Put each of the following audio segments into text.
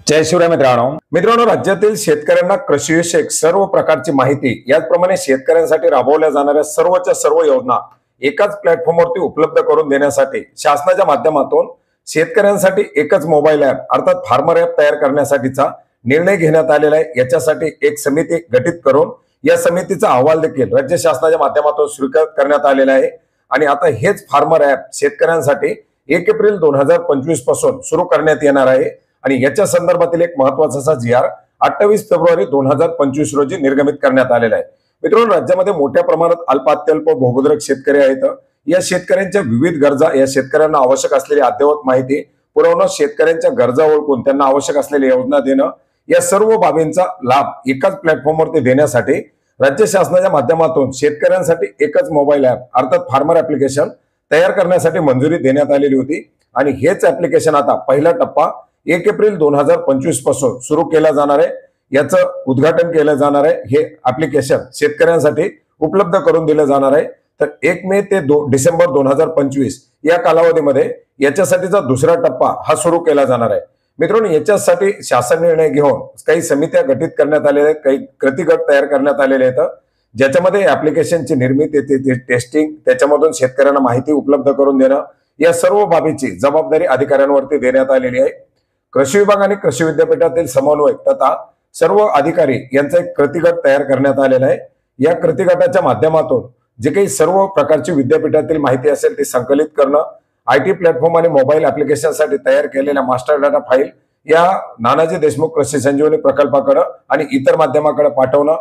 जय शिवराय मित्रांनो राज्यातील शेतकऱ्यांना कृषीविषयक सर्व प्रकारची माहिती याचप्रमाणे शेतकऱ्यांसाठी राबवल्या जाणाऱ्या सर्वच्या सर्व योजना एकाच प्लॅटफॉर्मवरती उपलब्ध करून देण्यासाठी शासनाच्या माध्यमातून शेतकऱ्यांसाठी एकच मोबाईल ऍप अर्थात फार्मर ऍप तयार करण्यासाठीचा निर्णय घेण्यात आलेला आहे। याच्यासाठी एक समिती गठीत करून या समितीचा अहवाल देखील राज्य शासनाच्या माध्यमातून स्वीकार करण्यात आलेला आहे आणि आता हेच फार्मर ऍप शेतकऱ्यांसाठी 1 एप्रिल 2025 पासून सुरू करण्यात येणार आहे आणि याच्या संदर्भातील एक महत्त्वाचा असा जी आर 28 फेब्रुवारी 2025 रोजी निर्गमित करण्यात आलेला आहे। मित्रांनो, राज्यामध्ये मोठ्या प्रमाणात अल्प अत्यल्प भूगोद्रक शेतकरी आहेत। या शेतकऱ्यांच्या विविध गरजा, या शेतकऱ्यांना आवश्यक असलेली अद्ययावत माहिती पुरवणं, शेतकऱ्यांच्या गरजा ओळखून त्यांना आवश्यक असलेली योजना देणं, या सर्व बाबींचा लाभ एकाच प्लॅटफॉर्मवरती देण्यासाठी राज्य शासनाच्या माध्यमातून शेतकऱ्यांसाठी एकच मोबाईल ऍप अर्थात फार्मर ऍप्लिकेशन तयार करण्यासाठी मंजुरी देण्यात आलेली होती आणि हेच ऍप्लिकेशन आता पहिला टप्पा 1 एप्रिल 2025 पासून सुरू केला जाणार आहे। याचं उद्घाटन केलं जाणार आहे। हे ऍप्लिकेशन शेतकऱ्यांसाठी उपलब्ध करून दिलं जाणार आहे। तर 1 मे ते डिसेंबर 2025 या कालावधीमध्ये याच्यासाठीचा दुसरा टप्पा हा सुरू केला जाणार आहे। मित्रांनो, याच्यासाठी शासन निर्णय घेऊन काही समित्या गठीत करण्यात आलेल्या आहेत, काही कृतीगट तयार करण्यात आलेले आहेत, ज्याच्यामध्ये ऍप्लिकेशनची निर्मिती, टेस्टिंग, त्याच्यामधून शेतकऱ्यांना माहिती उपलब्ध करून देणं, या सर्व बाबीची जबाबदारी अधिकाऱ्यांवरती देण्यात आलेली आहे। कृषी विभाग आणि कृषी विद्यापीठातील समन्वयक तथा सर्व अधिकारी यांचा एक कृतीगट तयार करण्यात आलेला आहे। या कृतीगटाच्या माध्यमातून जे काही सर्व प्रकारची विद्यापीठातील माहिती असेल ती संकलित करणं, आयटी प्लॅटफॉर्म आणि मोबाईल ऍप्लिकेशनसाठी तयार केलेल्या मास्टर डाटा फाईल या नानाजी देशमुख कृषी संजीवनी प्रकल्पाकडे आणि इतर माध्यमाकडे पाठवणं,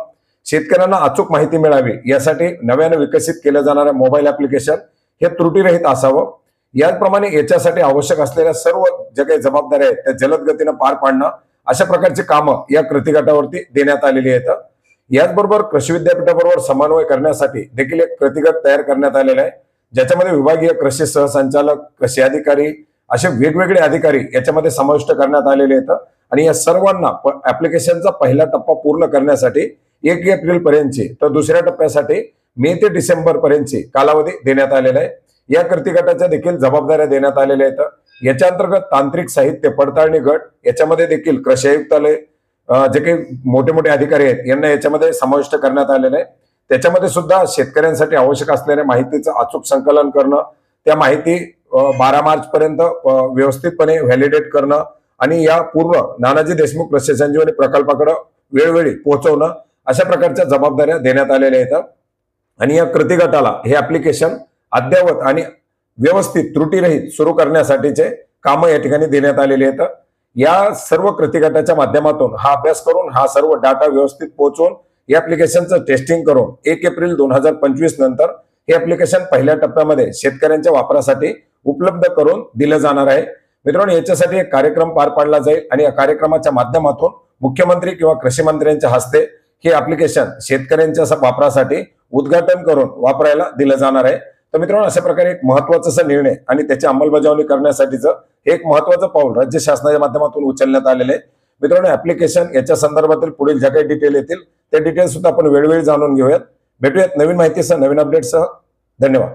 शेतकऱ्यांना अचूक माहिती मिळावी यासाठी नव्याने विकसित केलं जाणारं मोबाईल ऍप्लिकेशन हे त्रुटीरहित असावं। याचप्रमाणे याच्यासाठी आवश्यक असलेल्या सर्व ज्या काही जबाबदाऱ्या आहेत त्या जलद गतीने पार पाडणं, अशा प्रकारची कामं या कृतीगटावरती देण्यात आलेली आहेत। याचबरोबर कृषी विद्यापीठाबरोबर समन्वय करण्यासाठी देखील एक कृतीगट तयार करण्यात आलेला आहे, ज्याच्यामध्ये विभागीय कृषी सहसंचालक, कृषी अधिकारी असे वेगवेगळे अधिकारी याच्यामध्ये समाविष्ट करण्यात आलेले आहेत आणि या सर्वांना ऍप्लिकेशनचा पहिला टप्पा पूर्ण करण्यासाठी 1 एप्रिल पर्यंतची तर दुसऱ्या टप्प्यासाठी मे ते डिसेंबर पर्यंतची कालावधी देण्यात आलेला आहे। या कृतीगटाच्या देखील जबाबदाऱ्या देण्यात आलेल्या आहेत। याच्या अंतर्गत तांत्रिक साहित्य पडताळणी गट, याच्यामध्ये देखील कृषी आयुक्तालय जे काही मोठे मोठे अधिकारी आहेत यांना याच्यामध्ये समाविष्ट करण्यात आलेलं आहे। त्याच्यामध्ये सुद्धा शेतकऱ्यांसाठी आवश्यक असलेल्या माहितीचं अचूक संकलन करणं, त्या माहिती 12 मार्च पर्यंत व्यवस्थितपणे व्हॅलिडेट करणं आणि या पूर्ण नानाजी देशमुख कृषी संजीवनी प्रकल्पाकडे वेळोवेळी पोहोचवणं, अशा प्रकारच्या जबाबदाऱ्या देण्यात आलेल्या आहेत। आणि या कृतीगटाला हे ऍप्लिकेशन अद्ययावत आणि व्यवस्थित त्रुटीरहित सुरू करण्यासाठीचे कामं या ठिकाणी देण्यात आलेले आहेत। या सर्व कृतीगटाच्या माध्यमातून हा अभ्यास करून हा सर्व डाटा व्यवस्थित पोहोचवून या ऍप्लिकेशनचं टेस्टिंग करून 1 एप्रिल 2025 नंतर हे ऍप्लिकेशन पहिल्या टप्प्यामध्ये शेतकऱ्यांच्या वापरासाठी उपलब्ध करून दिलं जाणार आहे। मित्रांनो, याच्यासाठी एक कार्यक्रम पार पाडला जाईल आणि या कार्यक्रमाच्या माध्यमातून मुख्यमंत्री किंवा कृषी मंत्र्यांच्या हस्ते हे ऍप्लिकेशन शेतकऱ्यांच्या वापरासाठी उद्घाटन करून वापरायला दिलं जाणार आहे। तर मित्रांनो, अशा प्रकारे एक महत्त्वाचा असा निर्णय आणि त्याची अंमलबजावणी करण्यासाठीचं एक महत्त्वाचं पाऊल राज्य शासनाच्या माध्यमातून उचलण्यात आलेले आहे। मित्रांनो, ऍप्लिकेशन याच्या संदर्भातील पुढील ज्या काही डिटेल येतील ते डिटेल सुद्धा आपण वेळोवेळी जाणून घेऊयात। भेटूयात नवीन माहितीसह, नवीन अपडेटसह। धन्यवाद।